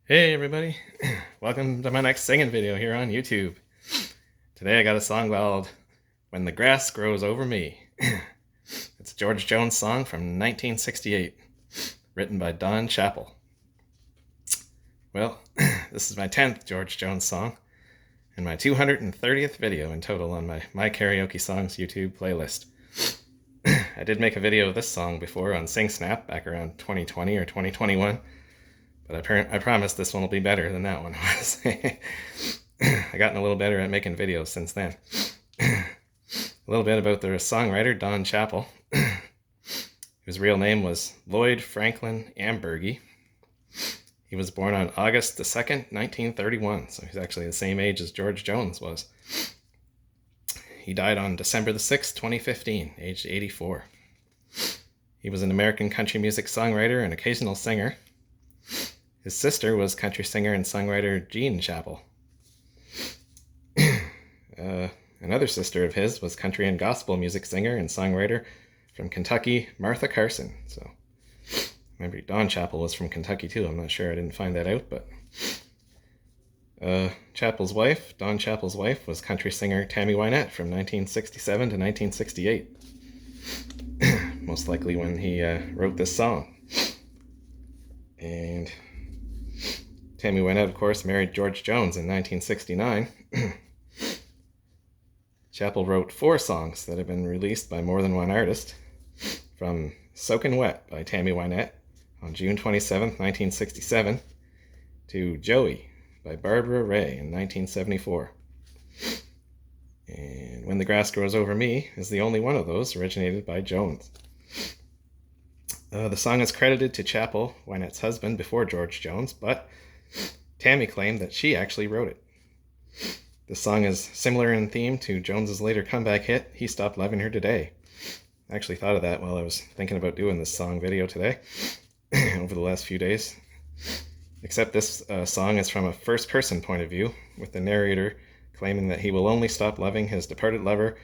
Hey everybody, welcome to my next singing video here on YouTube. Today I got a song called When the Grass Grows Over Me. It's a George Jones song from 1968, written by Don Chappell. Well, this is my 10th George Jones song, and my 230th video in total on my Karaoke Songs YouTube playlist. I did make a video of this song before on SingSnap back around 2020 or 2021, but I promise this one will be better than that one was. I gotten a little better at making videos since then. A little bit about the songwriter, Don Chappell, whose real name was Lloyd Franklin Ambergy. He was born on August the 2nd, 1931, so he's actually the same age as George Jones was. He died on December the 6th, 2015, aged 84. He was an American country music songwriter and occasional singer. His sister was country singer and songwriter Jean Chappell. Another sister of his was country and gospel music singer and songwriter from Kentucky, Martha Carson. So, maybe Don Chappell was from Kentucky too. I'm not sure. I didn't find that out, but Chappell's wife, Don Chappell's wife, was country singer Tammy Wynette from 1967 to 1968. Most likely when he wrote this song. And Tammy Wynette, of course, married George Jones in 1969. Chappell wrote 4 songs that have been released by more than one artist, from Soakin' Wet by Tammy Wynette on June 27, 1967, to Joey by Barbara Ray in 1974. And When the Grass Grows Over Me is the only one of those originated by Jones. The song is credited to Chappell, Wynette's husband, before George Jones, but Tammy claimed that she actually wrote it. The song is similar in theme to Jones's later comeback hit, He Stopped Loving Her Today. I actually thought of that while I was thinking about doing this song video today, over the last few days. Except this song is from a first-person point of view, with the narrator claiming that he will only stop loving his departed lover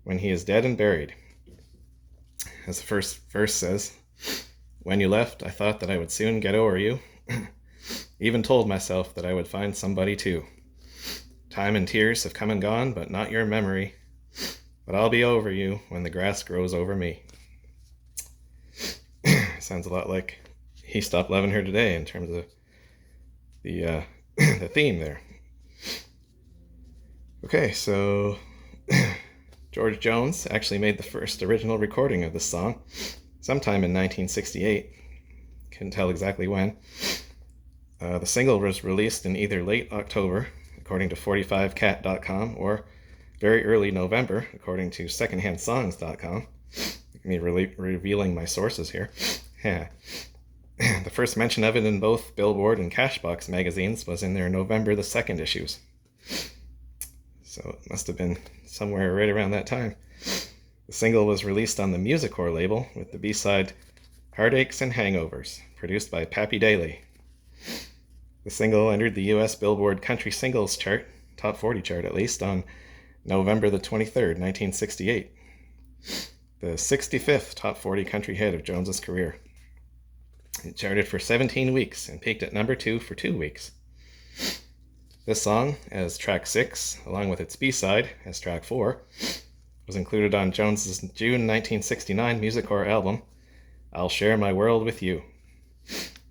when he is dead and buried. As the first verse says, "When you left, I thought that I would soon get over you. Even told myself that I would find somebody too. Time and tears have come and gone, but not your memory. But I'll be over you when the grass grows over me." Sounds a lot like He Stopped Loving Her Today in terms of the the theme there. Okay, so George Jones actually made the first original recording of this song sometime in 1968. Couldn't tell exactly when. The single was released in either late October, according to 45cat.com, or very early November, according to secondhandsongs.com. Me revealing my sources here. The first mention of it in both Billboard and Cashbox magazines was in their November the 2nd issues. So it must have been somewhere right around that time. The single was released on the Musicor label with the B-side Heartaches And Hangovers, produced by Pappy Daily. The single entered the US Billboard Country Singles chart, top 40 chart at least, on November the 23rd, 1968. The 65th top 40 country hit of Jones's career. It charted for 17 weeks and peaked at number 2 for 2 weeks. This song, as track 6, along with its B-side, as track 4, was included on Jones's June 1969 Musicor album, I'll Share My World With You.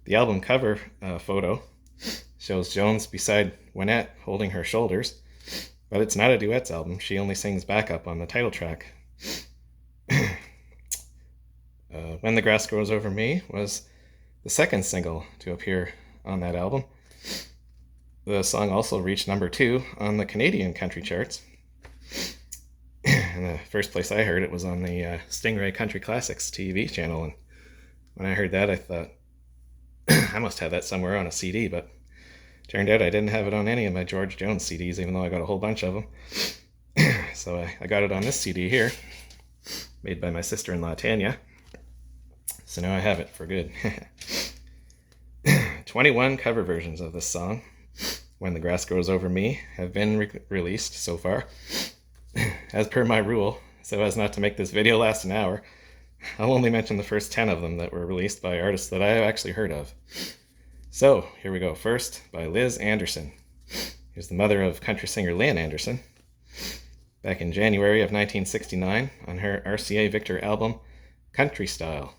The album cover photo shows Jones beside Wynette holding her shoulders, but it's not a duets album. She only sings backup on the title track. When the Grass Grows Over Me was the second single to appear on that album. The song also reached number 2 on the Canadian country charts. And the first place I heard it was on the Stingray Country Classics TV channel, and when I heard that I thought, I must have that somewhere on a CD, but turned out I didn't have it on any of my George Jones CDs, even though I got a whole bunch of them. So I got it on this CD here, made by my sister-in-law Tanya. So now I have it for good. 21 cover versions of this song, When the Grass Grows Over Me, have been released so far. As per my rule, so as not to make this video last an hour, I'll only mention the first 10 of them that were released by artists that I have actually heard of. So, here we go. First, by Liz Anderson. Here's the mother of country singer Lynn Anderson. Back in January of 1969 on her RCA Victor album, Country Style.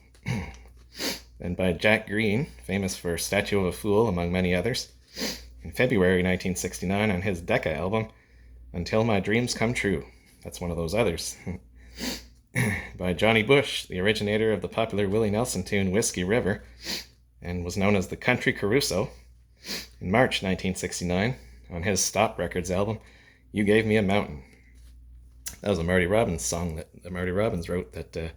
Then by Jack Green, famous for Statue of a Fool, among many others. In February 1969 on his Decca album, Until My Dreams Come True. That's one of those others. By Johnny Bush, the originator of the popular Willie Nelson tune Whiskey River, and was known as the Country Caruso. In March 1969 on his Stop Records album, You Gave Me a Mountain. That was a Marty Robbins song that Marty Robbins wrote that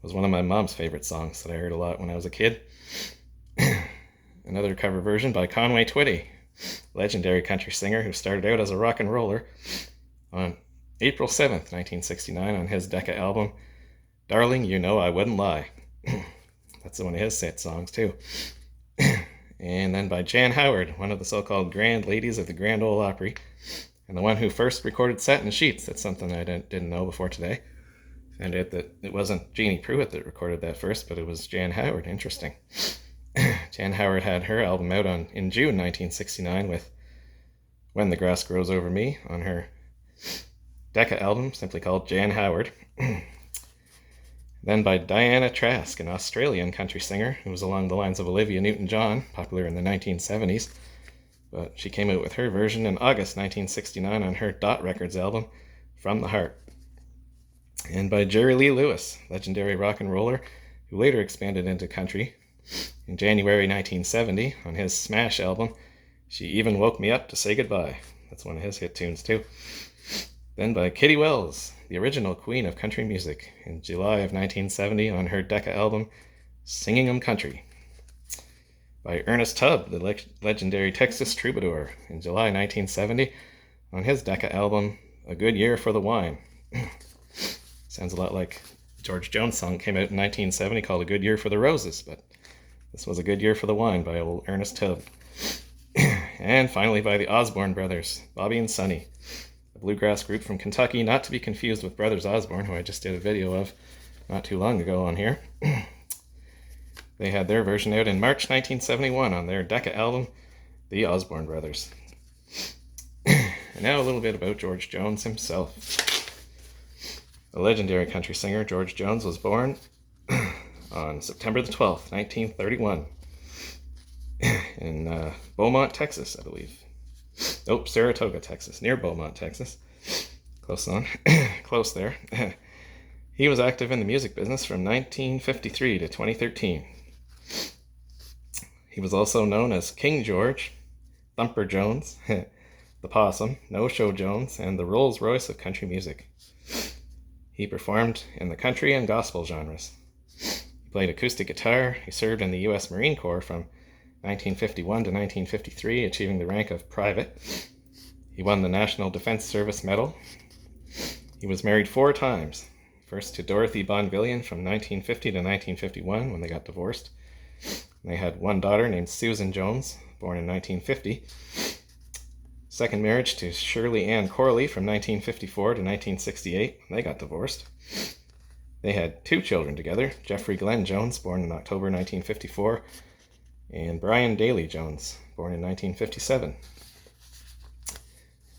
was one of my mom's favorite songs that I heard a lot when I was a kid. Another cover version by Conway Twitty, legendary country singer who started out as a rock and roller, on April 7th, 1969 on his Decca album, Darling, You Know I Wouldn't Lie. That's one of his hit songs too. And then by Jan Howard, one of the so-called grand ladies of the Grand Ole Opry, and the one who first recorded Satin Sheets. That's something I didn't know before today. Found out that it wasn't Jeannie Pruitt that recorded that first, but it was Jan Howard. Interesting. Jan Howard had her album out in June 1969 with When the Grass Grows Over Me on her Decca album, simply called Jan Howard. Then by Diana Trask, an Australian country singer who was along the lines of Olivia Newton-John, popular in the 1970s. But she came out with her version in August 1969 on her Dot Records album, From the Heart. And by Jerry Lee Lewis, legendary rock and roller who later expanded into country. In January 1970 on his Smash album, She Even Woke Me Up to Say Goodbye. That's one of his hit tunes too. Then by Kitty Wells, the original queen of country music, in July of 1970 on her Decca album, Singing 'Em Country. By Ernest Tubb, the legendary Texas troubadour, in July 1970 on his Decca album, A Good Year for the Wine. Sounds a lot like George Jones' song came out in 1970 called A Good Year for the Roses, but this was A Good Year for the Wine by old Ernest Tubb. And finally by the Osborne Brothers, Bobby and Sonny, a bluegrass group from Kentucky, not to be confused with Brothers Osborne, who I just did a video of not too long ago on here. They had their version out in March 1971 on their Decca album, The Osborne Brothers. And now a little bit about George Jones himself. The legendary country singer George Jones was born on September the 12th, 1931, in Beaumont, Texas, I believe. Nope, Saratoga, Texas, near Beaumont, Texas. Close on. Close there. He was active in the music business from 1953 to 2013. He was also known as King George, Thumper Jones, the Possum, No-Show Jones, and the Rolls Royce of country music. He performed in the country and gospel genres. He played acoustic guitar. He served in the US Marine Corps from 1951 to 1953, achieving the rank of private. He won the National Defense Service Medal. He was married 4 times. First to Dorothy Bonvillian from 1950 to 1951 when they got divorced. They had one daughter named Susan Jones, born in 1950. Second marriage to Shirley Ann Corley from 1954 to 1968 when they got divorced. They had 2 children together, Jeffrey Glenn Jones, born in October 1954, and Brian Daly Jones, born in 1957.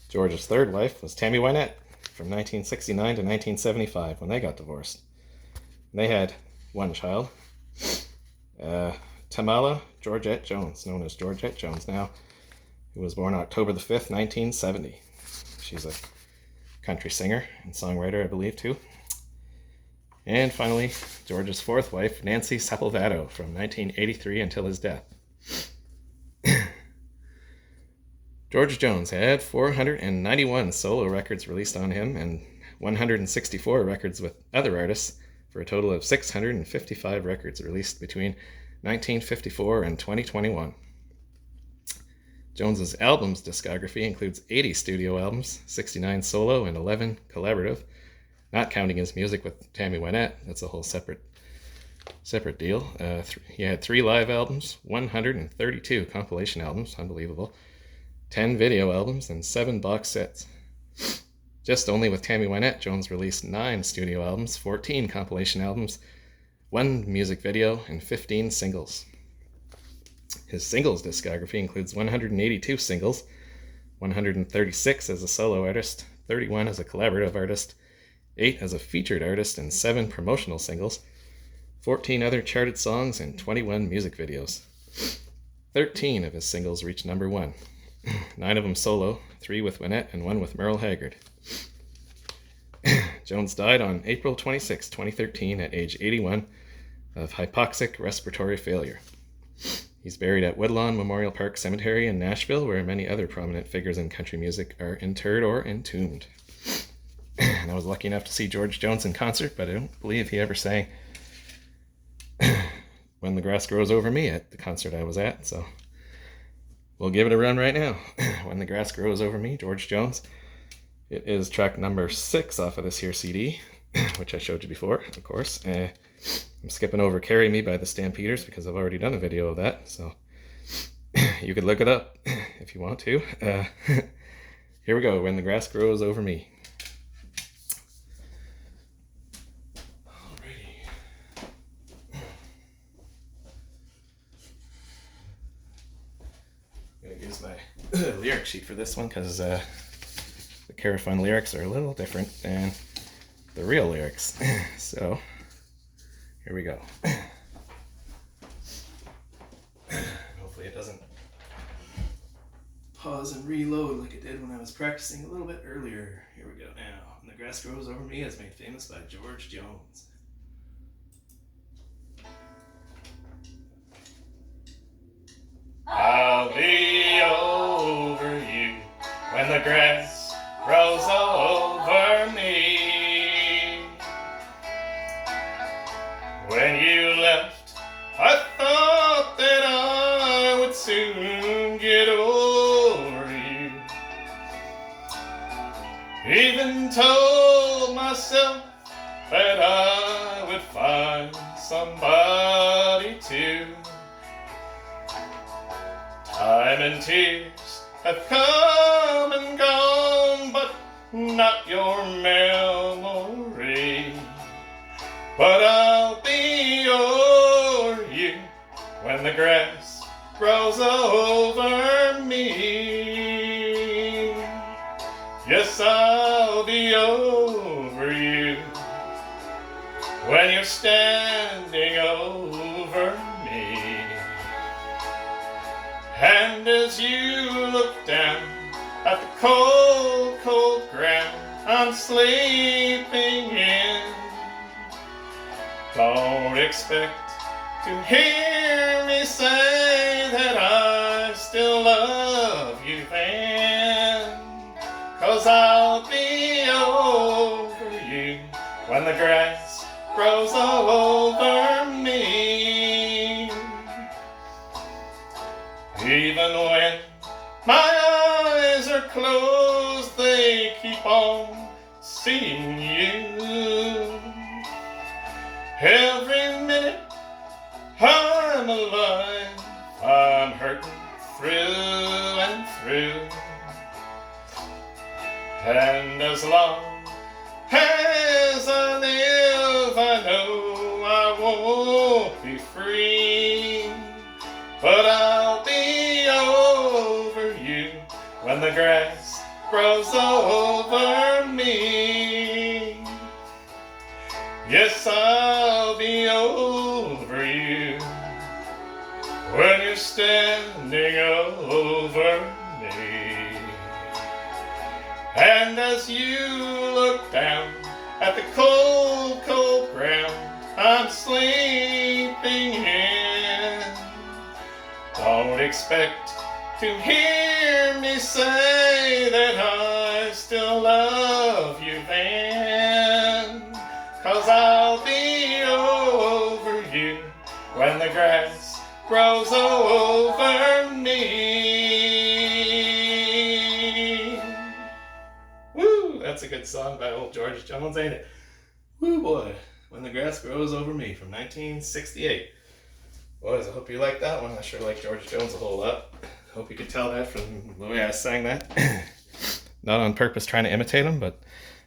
George's third wife was Tammy Wynette from 1969 to 1975 when they got divorced. They had 1 child, Tamala Georgette Jones, known as Georgette Jones now, who was born October the 5th, 1970. She's a country singer and songwriter, I believe, too. And finally, George's 4th wife, Nancy Sepulvado, from 1983 until his death. George Jones had 491 solo records released on him and 164 records with other artists, for a total of 655 records released between 1954 and 2021. Jones's albums discography includes 80 studio albums, 69 solo, and 11 collaborative, not counting his music with Tammy Wynette. That's a whole separate deal. He had 3 live albums, 132 compilation albums, unbelievable, 10 video albums, and 7 box sets. Just only with Tammy Wynette, Jones released 9 studio albums, 14 compilation albums, 1 music video, and 15 singles. His singles discography includes 182 singles, 136 as a solo artist, 31 as a collaborative artist, 8 as a featured artist, and 7 promotional singles, 14 other charted songs, and 21 music videos. 13 of his singles reached number 1, 9 of them solo, 3 with Wynette and 1 with Merle Haggard. Jones died on April 26, 2013 at age 81 of hypoxic respiratory failure. He's buried at Woodlawn Memorial Park Cemetery in Nashville, where many other prominent figures in country music are interred or entombed. And I was lucky enough to see George Jones in concert, but I don't believe he ever sang When the Grass Grows Over Me at the concert I was at, so we'll give it a run right now. When the Grass Grows Over Me, George Jones. It is track number 6 off of this here CD, which I showed you before, of course. I'm skipping over Carry Me by the Stampeders because I've already done a video of that, so you could look it up if you want to. Here we go, When the Grass Grows Over Me. Alrighty. I'm going to use my lyric sheet for this one because the Carafun lyrics are a little different than the real lyrics. So, here we go. Hopefully it doesn't pause and reload like it did when I was practicing a little bit earlier. Here we go now. When the Grass Grows Over Me is made famous by George Jones. I'll be over you when the grass grows over me. When you left, I thought that I would soon get over you. Even told myself that I would find somebody to. Time and tears have come and gone, but not your memory. But I'll be over you when the grass grows over me. Yes, I'll be over you when you're standing over me. And as you look down at the cold, cold ground I'm sleeping in, don't expect to hear me say that I still love you then, 'cause I'll be over you when the grass grows over me. Even when my eyes are closed, they keep on seeing you. Every minute I'm alive, I'm hurting through and through. And as long as I live, I know I won't be free. But I'll be over you when the grass grows over me. Yes, I'll be over you when you're standing over me. And as you look down at the cold, cold ground I'm sleeping in, don't expect to hear me say that I still love you then, 'cause I'll be over you when the grass grows over me. Woo! That's a good song by old George Jones, ain't it? Woo boy, When the Grass Grows Over Me from 1968. Boys, I hope you liked that one. I sure like George Jones a whole lot. Hope you could tell that from the way I sang that. Not on purpose trying to imitate him, but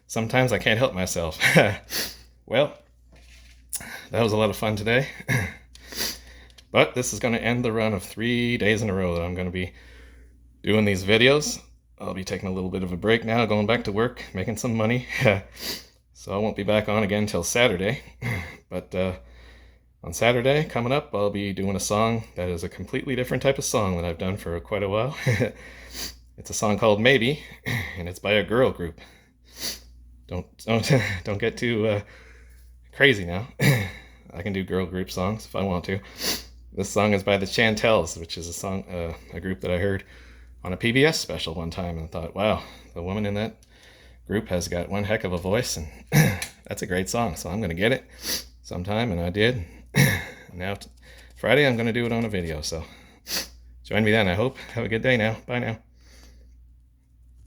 sometimes I can't help myself. Well, that was a lot of fun today. But this is going to end the run of 3 days in a row that I'm going to be doing these videos. I'll be taking a little bit of a break now, going back to work, making some money. So I won't be back on again till Saturday. But on Saturday, coming up, I'll be doing a song that is a completely different type of song that I've done for quite a while. It's a song called Maybe, and it's by a girl group. Don't get too crazy now. I can do girl group songs if I want to. This song is by the Chantels, which is a group that I heard on a PBS special one time, and thought, wow, the woman in that group has got one heck of a voice, and that's a great song. So I'm going to get it sometime, and I did. Now Friday I'm going to do it on a video. So join me then, I hope. Have a good day now. Bye now.